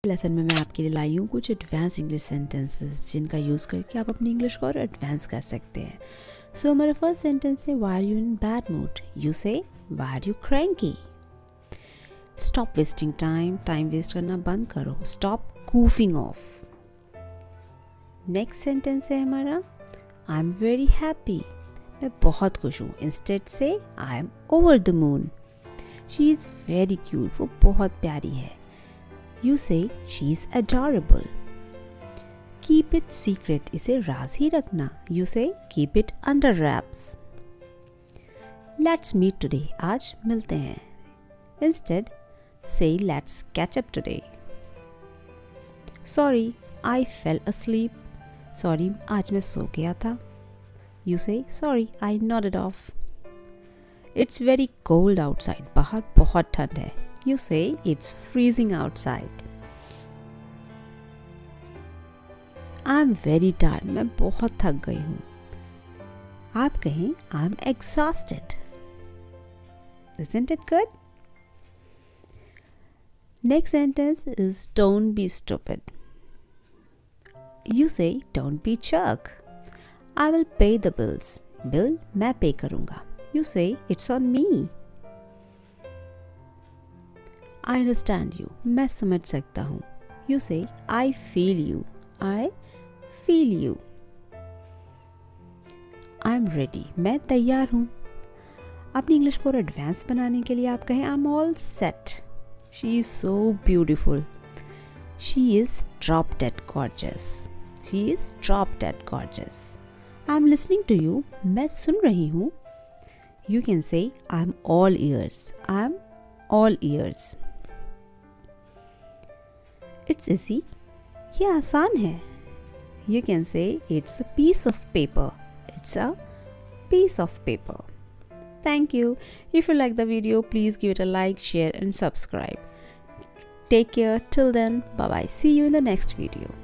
Lesson में मैं आपके लिए लाई हूँ कुछ एडवांस इंग्लिश सेंटेंसेस जिनका यूज़ करके आप अपनी इंग्लिश को और एडवांस कर सकते हैं। सो हमारा फर्स्ट सेंटेंस है why are you in bad mood. You say why are you cranky. Stop wasting time, time waste करना बंद करो। Stop goofing off. Next sentence है हमारा आई एम वेरी हैप्पी, मैं बहुत खुश हूँ। इंस्टेड से I am over the moon. She is very cute, वो बहुत प्यारी है। You say she's adorable. Keep it secret, इसे राज ही रखना। You say keep it under wraps. Let's meet today, आज मिलते हैं। Instead, say let's catch up today. Sorry, I fell asleep. Sorry, आज मैं सो गया था। You say sorry, I nodded off. It's very cold outside, बाहर बहुत ठंड है। You say it's freezing outside. I'm very tired. मैं बहुत थक गई हूँ। आप कहें I'm exhausted. Isn't it good? Next sentence is don't be stupid. You say don't be jerk. I will pay the bills. Bill मैं pay करूँगा। You say it's on me. I understand you. मैं समझ सकता हूँ। You say I feel you. I feel you. I'm ready. मैं तैयार हूँ। अपनी इंग्लिश को एडवांस बनाने के लिए आप कहें I'm all set. She is so beautiful. She is drop dead gorgeous. She is drop dead gorgeous. I'm listening to you. मैं सुन रही हूँ। You can say I'm all ears. I'm all ears. It's easy. ये आसान है। You can say it's a piece of paper. It's a piece of paper. Thank you. If you like the video, please give it a like, share and subscribe. Take care. Till then, bye bye. See you in the next video.